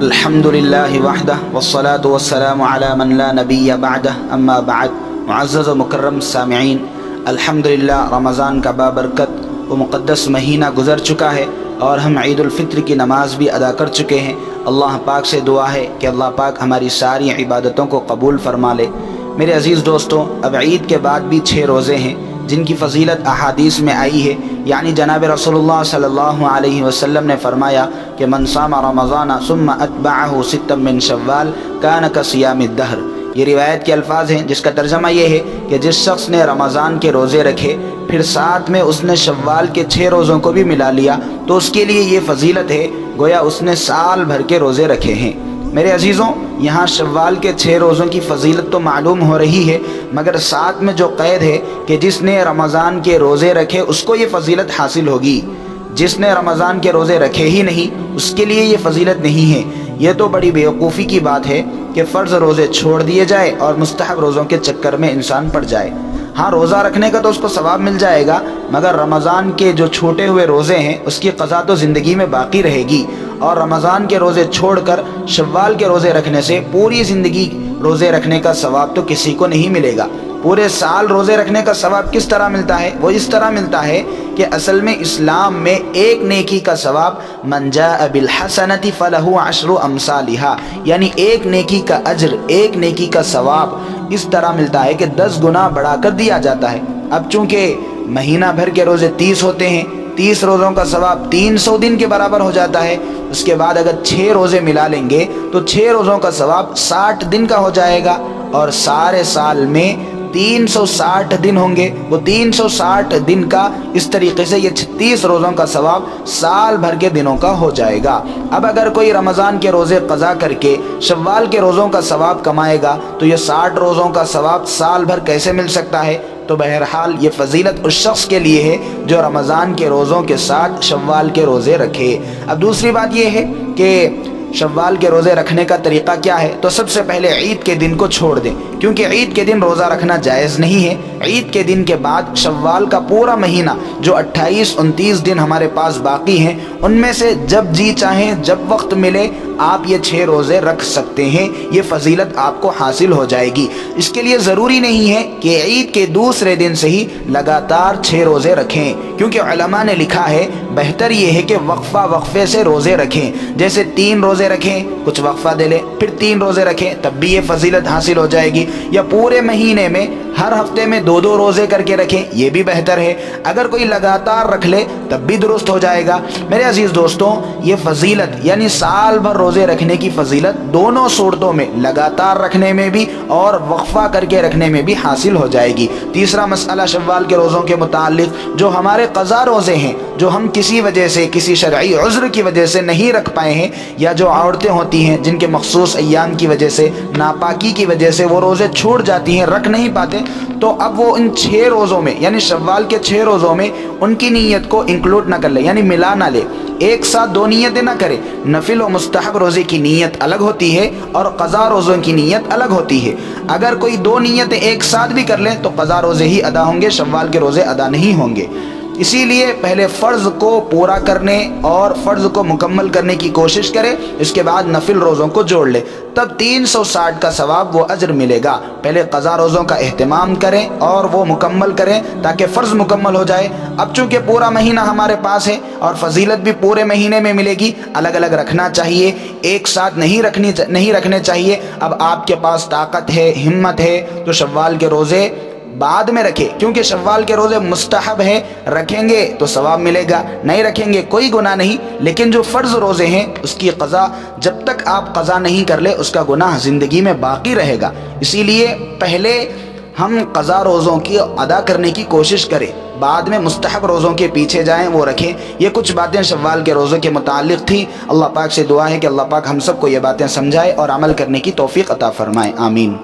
अल्हम्दुलिल्लाहि वहदह वस्सलातु वस्सलामु अला मन ला नबिय्य बअदह अम्मा बाद। मुअज़्ज़ज़ व मुकर्रम सामिईन, अल्हम्दुलिल्लाह रमज़ान का बाबरकत व मुक़द्दस महीना गुज़र चुका है और हम ईद उल फित्र की नमाज़ भी अदा कर चुके हैं। अल्लाह पाक से दुआ है कि अल्लाह पाक हमारी सारी इबादतों को कबूल फरमा ले। मेरे अज़ीज़ दोस्तों, अब ईद के बाद भी 6 रोज़े हैं जिनकी फ़जीलत अहादीस में आई है। यानी जनाब रसूलुल्लाह सल्लल्लाहु अलैहि वसल्लम ने फरमाया कि मन सामा रमज़ाना सुम्मा अत्बअहु सित्तम मिन शव्वाल कान कसियामिद दहर। ये रिवायत के अल्फाज हैं जिसका तर्जमा ये है कि जिस शख्स ने रमज़ान के रोज़े रखे फिर साथ में उसने शव्वाल के 6 रोज़ों को भी मिला लिया तो उसके लिए ये फ़जीलत है गोया उसने साल भर के रोज़े रखे हैं। मेरे अजीज़ों, यहाँ शव्वाल के 6 रोज़ों की फ़जीलत तो मालूम हो रही है, मगर साथ में जो क़ैद है कि जिसने रमज़ान के रोज़े रखे उसको ये फ़जीलत हासिल होगी, जिसने रमज़ान के रोज़े रखे ही नहीं उसके लिए ये फ़जीलत नहीं है। ये तो बड़ी बेवकूफ़ी की बात है कि फ़र्ज़ रोज़े छोड़ दिए जाए और मुस्तहब रोज़ों के चक्कर में इंसान पड़ जाए। हाँ, रोज़ा रखने का तो उसको सवाब मिल जाएगा, मगर रमज़ान के जो छूटे हुए रोज़े हैं उसकी क़ज़ा तो ज़िंदगी में बाकी रहेगी। और रमज़ान के रोज़े छोड़कर शव्वाल के रोज़े रखने से पूरी ज़िंदगी रोज़े रखने का सवाब तो किसी को नहीं मिलेगा। पूरे साल रोज़े रखने का सवाब किस तरह मिलता है? वो इस तरह मिलता है कि असल में इस्लाम में एक नेकी का सवाब मन जाअ बिल हसनति फलहु अशरु अमसालिहा, यानी एक नेकी का अज्र, एक नेकी का सवाब इस तरह मिलता है कि 10 गुना बढ़ाकर दिया जाता है। अब चूंकि महीना भर के रोज़े 30 होते हैं, 30 रोज़ों का सवाब 300 दिन के बराबर हो जाता है। उसके बाद अगर 6 रोज़े मिला लेंगे तो 6 रोज़ों का सवाब 60 दिन का हो जाएगा और सारे साल में 360 दिन होंगे। वो 360 दिन का इस तरीके से ये 36 रोज़ों का सवाब साल भर के दिनों का हो जाएगा। अब अगर कोई रमज़ान के रोज़े क़ज़ा करके शव्वाल के रोज़ों का सवाब कमाएगा तो ये 60 रोज़ों का सवाब साल भर कैसे मिल सकता है? तो बहरहाल ये फ़जीलत उस शख्स के लिए है जो रमज़ान के रोज़ों के साथ शव्वाल के रोज़े रखे। अब दूसरी बात ये है कि शव्वाल के रोज़े रखने का तरीक़ा क्या है? तो सबसे पहले ईद के दिन को छोड़ दें, क्योंकि ईद के दिन रोज़ा रखना जायज़ नहीं है। ईद के दिन के बाद शव्वाल का पूरा महीना जो 28-29 दिन हमारे पास बाकी हैं उनमें से जब जी चाहें, जब वक्त मिले आप ये 6 रोज़े रख सकते हैं। ये फ़जीलत आपको हासिल हो जाएगी। इसके लिए ज़रूरी नहीं है कि ईद के दूसरे दिन से ही लगातार 6 रोज़े रखें, क्योंकि उलमा ने लिखा है बेहतर ये है कि वक्फे से रोज़े रखें। जैसे 3 रोज़े रखें, कुछ वक्फा दे लें, फिर 3 रोज़े रखें, तब भी ये फ़जीलत हासिल हो जाएगी। या पूरे महीने में हर हफ्ते में 2-2 रोज़े करके रखें, ये भी बेहतर है। अगर कोई लगातार रख ले तब भी दुरुस्त हो जाएगा। मेरे अजीज़ दोस्तों, ये फ़जीलत यानी साल भर रोज़े रखने की फ़जीलत दोनों सूरतों में, लगातार रखने में भी और वक्फा करके रखने में भी हासिल हो जाएगी। तीसरा मसला शव्वाल के रोज़ों के मुतालिक, जो हमारे क़ज़ा रोज़े हैं जो हम किसी वजह से, किसी शरई उज़्र की वजह से नहीं रख पाए हैं, या जो औरतें होती हैं जिनके मखसूस अय्याम की वजह से, नापाकी की वजह से वो रोज़े छूट जाती हैं, रख नहीं पाते, तो अब वो इन 6 रोज़ों में यानी शव्वाल के 6 रोज़ों में उनकी नीयत को इंक्लूड ना कर ले, यानी मिला ना ले, एक साथ 2 नीयतें ना करे। नफिल और मुस्तहब रोज़े की नीयत अलग होती है और क़ज़ा रोज़ों की नीयत अलग होती है। अगर कोई 2 नीयतें एक साथ भी कर लें तो क़ज़ा रोज़े ही अदा होंगे, शव्वाल के रोज़े अदा नहीं होंगे। इसीलिए पहले फ़र्ज़ को पूरा करने और फ़र्ज़ को मुकम्मल करने की कोशिश करें, इसके बाद नफिल रोज़ों को जोड़ ले, तब 360 का सवाब वो अज्र मिलेगा। पहले क़ज़ा रोज़ों का एहतमाम करें और वो मुकम्मल करें ताकि फ़र्ज़ मुकम्मल हो जाए। अब चूँकि पूरा महीना हमारे पास है और फ़जीलत भी पूरे महीने में मिलेगी, अलग अलग रखना चाहिए, एक साथ नहीं रखने चाहिए। अब आपके पास ताकत है, हिम्मत है तो शव्वाल के रोज़े बाद में रखें, क्योंकि शव्वाल के रोज़े मुस्तहब है, रखेंगे तो सवाब मिलेगा, नहीं रखेंगे कोई गुनाह नहीं। लेकिन जो फ़र्ज़ रोज़े हैं उसकी क़ज़ा जब तक आप क़ज़ा नहीं कर ले उसका गुनाह ज़िंदगी में बाकी रहेगा। इसीलिए पहले हम क़ज़ा रोज़ों की अदा करने की कोशिश करें, बाद में मुस्तहब रोज़ों के पीछे जाएं, वो रखें। ये कुछ बातें शव्वाल के रोज़े के मुतालिक थी। अल्लाह पाक से दुआ है कि अल्लाह पाक हम सबको ये बातें समझाए और अमल करने की तौफ़ीक़ अता फ़रमाए। आमीन।